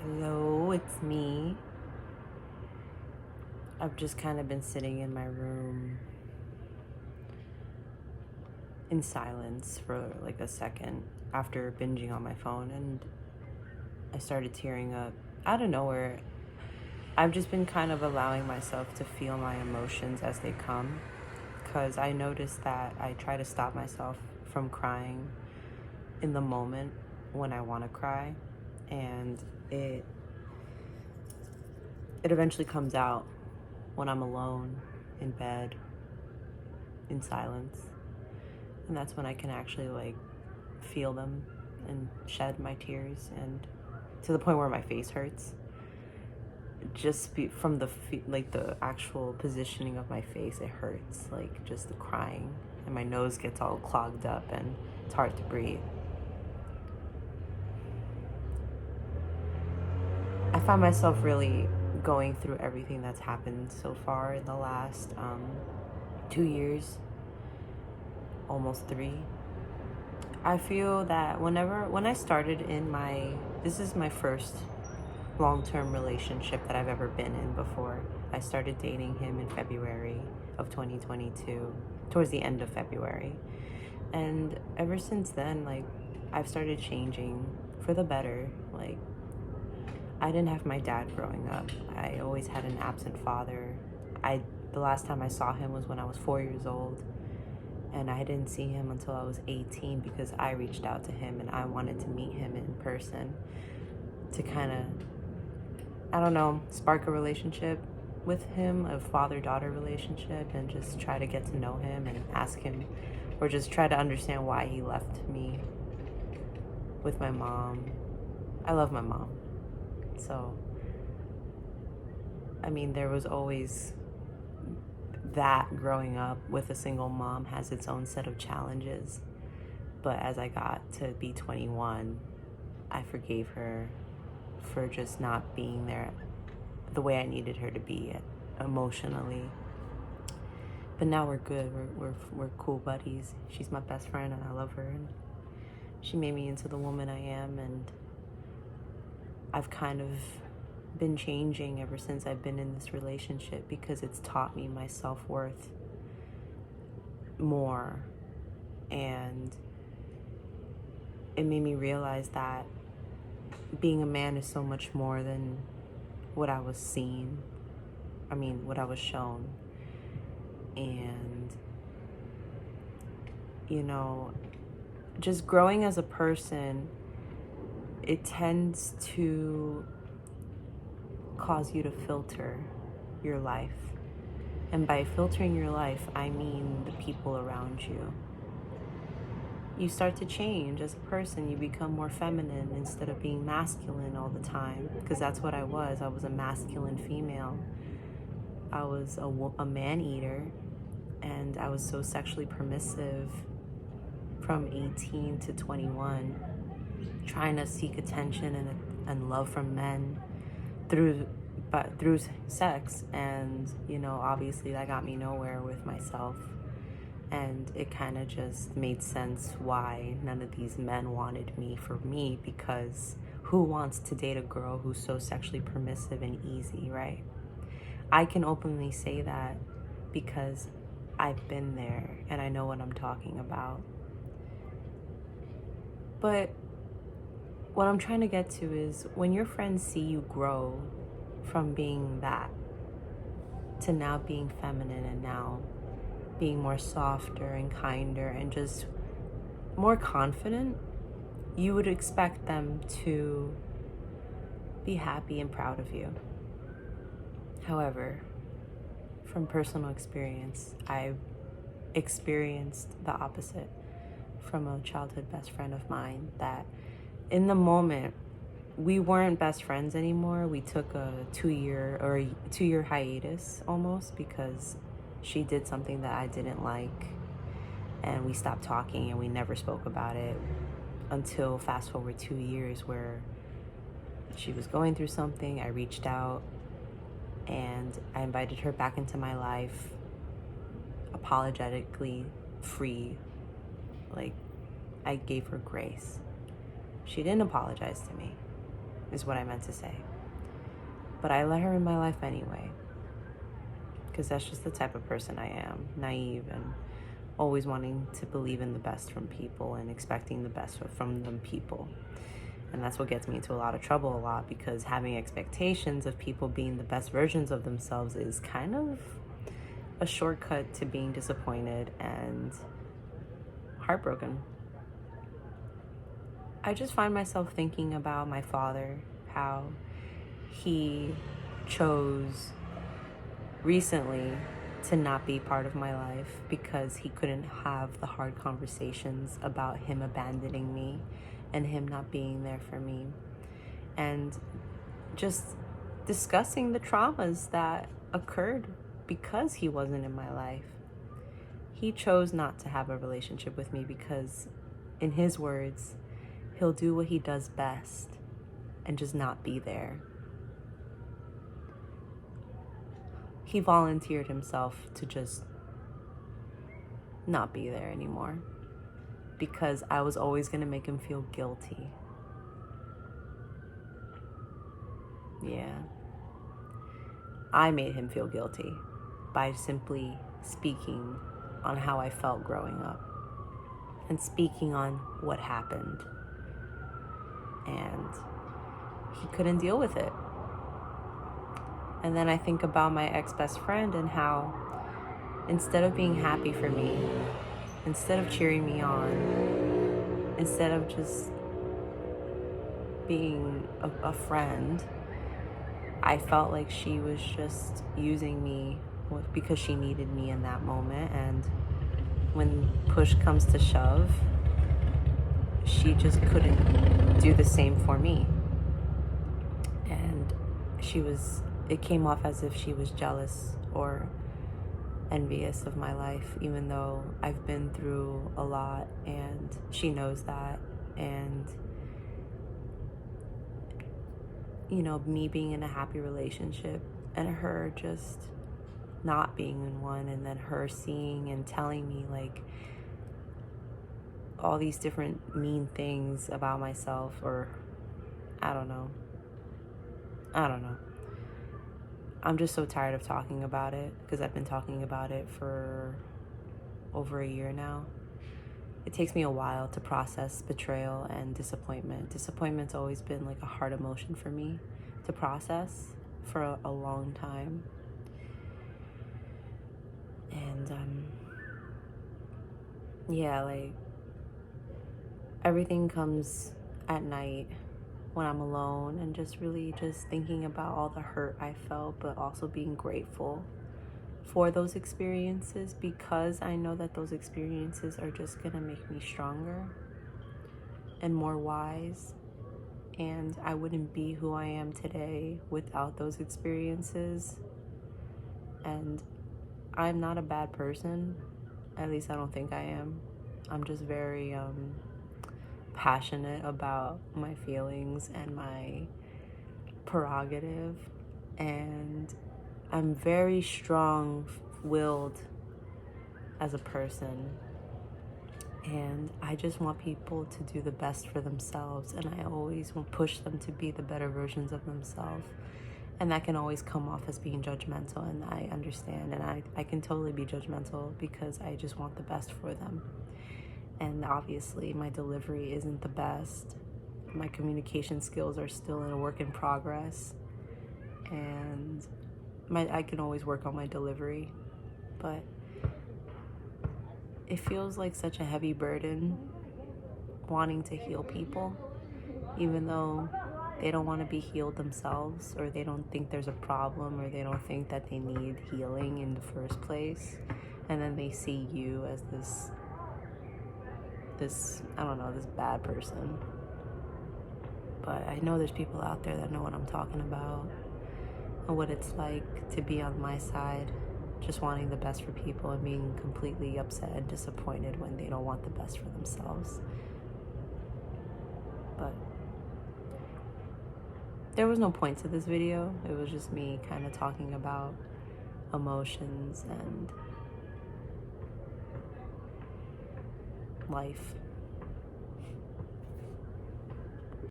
Hello, it's me. I've just kind of been sitting in my room in silence for like a second after binging on my phone, and I started tearing up out of nowhere. I've just been kind of allowing myself to feel my emotions as they come, because I noticed that I try to stop myself from crying in the moment when I want to cry, and it eventually comes out when I'm alone in bed in silence. And that's when I can actually like feel them and shed my tears, and to the point where my face hurts. Just from like the actual positioning of my face, it hurts, like just the crying, and my nose gets all clogged up and it's hard to breathe. I find myself really going through everything that's happened so far in the last 2 years, almost 3. I feel that when I started this is my first long-term relationship that I've ever been in before. I started dating him in February of 2022, towards the end of February. And ever since then, like, I've started changing for the better. Like, I didn't have my dad growing up. I always had an absent father. The last time I saw him was when I was 4 years old. And I didn't see him until I was 18 because I reached out to him and I wanted to meet him in person to kind of, I don't know, spark a relationship with him, a father-daughter relationship, and just try to get to know him and ask him, or just try to understand why he left me with my mom. I love my mom. So, I mean, there was always that growing up with a single mom has its own set of challenges. But as I got to be 21, I forgave her for just not being there the way I needed her to be emotionally. But now we're good. We're cool buddies. She's my best friend and I love her, and she made me into the woman I am, and I've kind of been changing ever since I've been in this relationship because it's taught me my self-worth more, and it made me realize that being a man is so much more than what I was what I was shown. And just growing as a person, it tends to cause you to filter your life. And by filtering your life, I mean the people around you. You start to change as a person. You become more feminine instead of being masculine all the time, because that's what I was. I was a masculine female. I was a man-eater, and I was so sexually permissive from 18 to 21, trying to seek attention and love from men through sex. And obviously that got me nowhere with myself, and it kind of just made sense why none of these men wanted me for me, because who wants to date a girl who's so sexually permissive and easy, right? I can openly say that because I've been there and I know what I'm talking about. But what I'm trying to get to is, when your friends see you grow from being that to now being feminine, and now being more softer and kinder and just more confident, you would expect them to be happy and proud of you. However, from personal experience, I've experienced the opposite from a childhood best friend of mine, that in the moment, we weren't best friends anymore. We took a 2-year hiatus almost, because she did something that I didn't like, and we stopped talking and we never spoke about it until fast forward 2 years, where she was going through something. I reached out and I invited her back into my life, apologetically free. Like, I gave her grace. She didn't apologize to me. is what I meant to say. But I let her in my life anyway, because that's just the type of person I am, naive and always wanting to believe in the best from people and expecting the best from them people. And that's what gets me into a lot of trouble a lot, because having expectations of people being the best versions of themselves is kind of a shortcut to being disappointed and heartbroken. I just find myself thinking about my father, how he chose recently to not be part of my life because he couldn't have the hard conversations about him abandoning me and him not being there for me, and just discussing the traumas that occurred because he wasn't in my life. He chose not to have a relationship with me because, in his words, he'll do what he does best and just not be there. He volunteered himself to just not be there anymore because I was always going to make him feel guilty. Yeah. I made him feel guilty by simply speaking on how I felt growing up and speaking on what happened. And he couldn't deal with it. And then I think about my ex-best friend and how instead of being happy for me, instead of cheering me on, instead of just being a friend, I felt like she was just using me because she needed me in that moment. And when push comes to shove, she just couldn't do the same for me. And it came off as if she was jealous or envious of my life, even though I've been through a lot and she knows that. And me being in a happy relationship and her just not being in one, and then her seeing and telling me like all these different mean things about myself, or I don't know. I'm just so tired of talking about it because I've been talking about it for over a year now. It takes me a while to process betrayal and disappointment. Disappointment's always been like a hard emotion for me to process for a long time. And like everything comes at night when I'm alone and just really just thinking about all the hurt I felt, but also being grateful for those experiences, because I know that those experiences are just gonna make me stronger and more wise. And I wouldn't be who I am today without those experiences. And I'm not a bad person. At least I don't think I am. I'm just very passionate about my feelings and my prerogative. And I'm very strong-willed as a person. And I just want people to do the best for themselves. And I always will push them to be the better versions of themselves. And that can always come off as being judgmental. And I understand. And I can totally be judgmental because I just want the best for them. And obviously my delivery isn't the best. My communication skills are still in a work in progress. And I can always work on my delivery. But it feels like such a heavy burden wanting to heal people, even though they don't want to be healed themselves, or they don't think there's a problem, or they don't think that they need healing in the first place. And then they see you as this bad person. But I know there's people out there that know what I'm talking about and what it's like to be on my side, just wanting the best for people and being completely upset and disappointed when they don't want the best for themselves. But there was no point to this video. It was just me kind of talking about emotions and life.